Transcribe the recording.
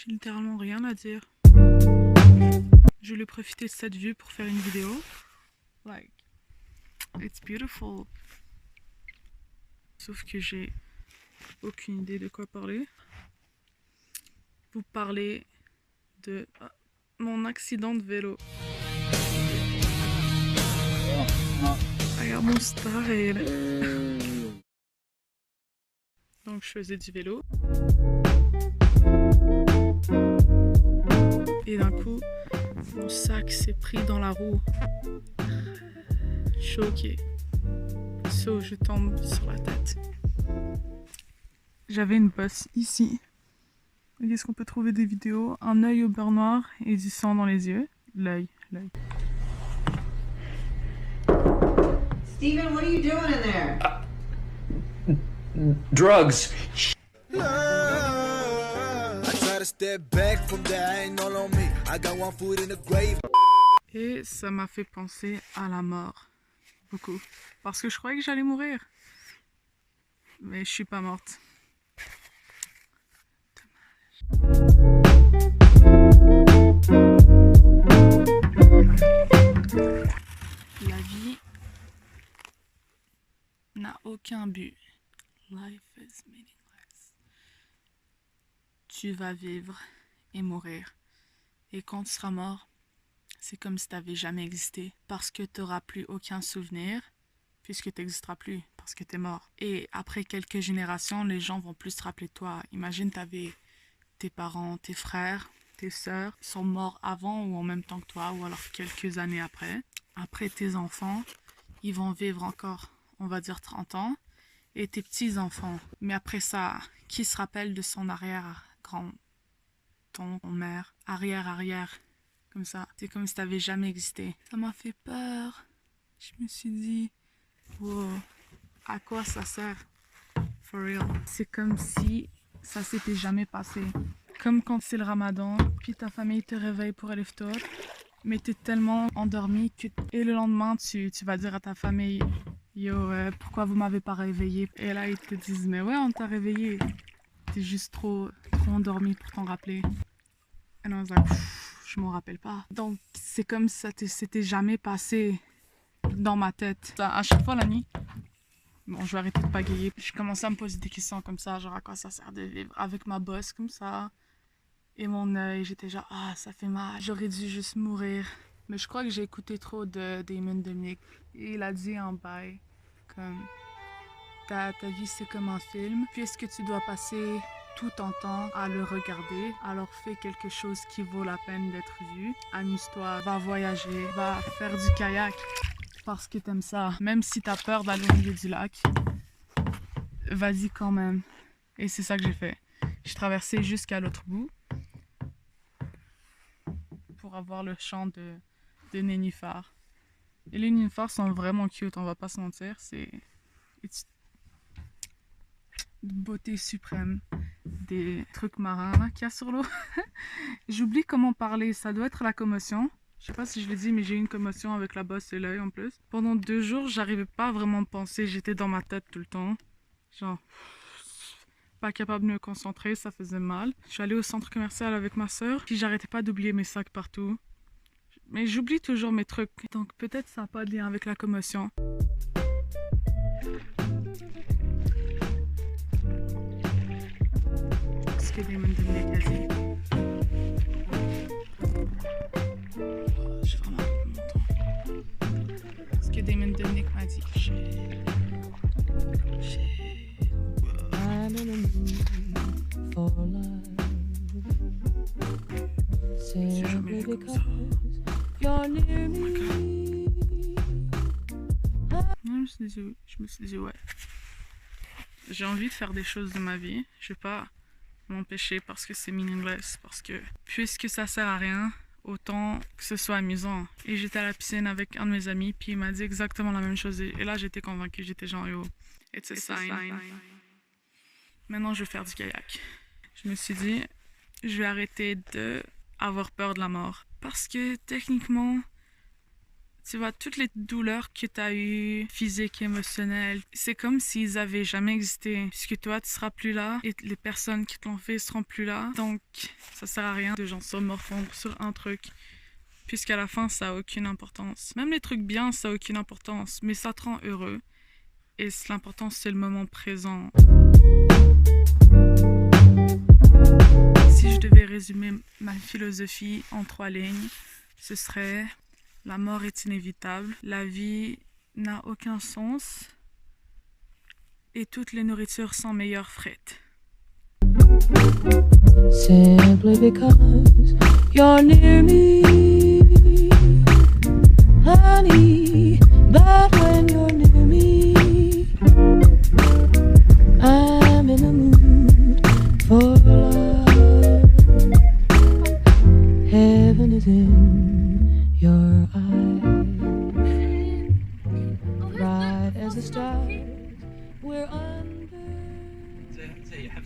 J'ai littéralement rien à dire. Je voulais profiter de cette vue pour faire une vidéo. Like, it's beautiful. Sauf que j'ai aucune idée de quoi parler. Vous parlez de mon accident de vélo. Regarde mon style. Donc je faisais du vélo. Et d'un coup, mon sac s'est pris dans la roue. Choqué. So, je tombe sur la tête. J'avais une bosse ici. Est-ce qu'on peut trouver des vidéos? Un œil au beurre noir et du sang dans les yeux. L'œil. Steven, what are you doing in there? Drugs. I try to step back from that, I ain't all on me. I got one foot in the grave. Et ça m'a fait penser à la mort. Beaucoup. Parce que je croyais que j'allais mourir. Mais je suis pas morte. La vie n'a aucun but. Life is meaningless. Tu vas vivre et mourir. Et quand tu seras mort, c'est comme si tu n'avais jamais existé. Parce que tu n'auras plus aucun souvenir, puisque tu n'existeras plus, parce que tu es mort. Et après quelques générations, les gens vont plus se rappeler de toi. Imagine, tu avais tes parents, tes frères, tes sœurs sont morts avant ou en même temps que toi, ou alors quelques années après. Après, tes enfants, ils vont vivre encore, on va dire 30 ans. Et tes petits-enfants. Mais après ça, qui se rappelle de son arrière-grand-mère, arrière-arrière, comme ça. C'est comme si t'avais jamais existé. Ça m'a fait peur. Je me suis dit, wow, à quoi ça sert? For real. C'est comme si ça s'était jamais passé. Comme quand c'est le ramadan, puis ta famille te réveille pour aller iftar, mais t'es tellement endormi que... Et le lendemain, tu vas dire à ta famille, yo, pourquoi vous m'avez pas réveillé? Et là, ils te disent, mais ouais, on t'a réveillé. T'es juste trop endormi pour t'en rappeler. Et on se dit, je m'en rappelle pas. Donc, c'est comme si ça s'était jamais passé dans ma tête. À chaque fois la nuit, bon, je vais arrêter de pagayer. Je commençais à me poser des questions comme ça, genre à quoi ça sert de vivre avec ma bosse comme ça. Et mon œil, j'étais genre, ça fait mal. J'aurais dû juste mourir. Mais je crois que j'ai écouté trop de Damon Dominic. Et il a dit en bail, comme, ta vie c'est comme un film. Puisque tu dois passer tout ton temps à le regarder, alors fais quelque chose qui vaut la peine d'être vu. Amuse-toi, va voyager, va faire du kayak. Parce que t'aimes ça. Même si t'as peur d'aller au milieu du lac, vas-y quand même. Et c'est ça que j'ai fait. J'ai traversé jusqu'à l'autre bout pour avoir le chant de nénuphars. Et les nénuphars sont vraiment cute, on va pas se mentir. C'est de beauté suprême. Des trucs marins là qu'il y a sur l'eau. J'oublie comment parler, ça doit être la commotion. Je sais pas si je l'ai dit, mais j'ai eu une commotion avec la bosse et l'œil en plus. Pendant 2 jours, j'arrivais pas à vraiment penser, j'étais dans ma tête tout le temps. Genre, pas capable de me concentrer, ça faisait mal. Je suis allée au centre commercial avec ma soeur, puis j'arrêtais pas d'oublier mes sacs partout. Mais j'oublie toujours mes trucs, donc peut-être ça n'a pas de lien avec la commotion. Ce que Damon Dominic a dit. J'ai vraiment envie de m'entendre. Ce que Damon Dominic m'a dit. J'ai jamais vu comme ça. Je me suis dit, ouais. J'ai envie de faire des choses de ma vie. Je vais pas m'empêcher parce que c'est meaningless. Parce que puisque ça sert à rien, autant que ce soit amusant. Et j'étais à la piscine avec un de mes amis, puis il m'a dit exactement la même chose. Et là, j'étais convaincue. J'étais genre, yo, it's a sign. Maintenant, je vais faire du kayak. Je me suis dit, je vais arrêter d'avoir peur de la mort. Parce que techniquement, Tu vois, toutes les douleurs que tu as eues, physiques, émotionnelles, c'est comme s'ils avaient jamais existé. Puisque toi, tu seras plus là et les personnes qui te l'ont fait seront plus là. Donc, ça sert à rien de genre se morfondre sur un truc. Puisqu'à la fin, ça a aucune importance. Même les trucs bien, ça a aucune importance. Mais ça te rend heureux. Et l'important, c'est le moment présent. Si je devais résumer ma philosophie en 3 lignes, ce serait: la mort est inévitable, la vie n'a aucun sens et toutes les nourritures sont meilleures frites. Simply because you're near me.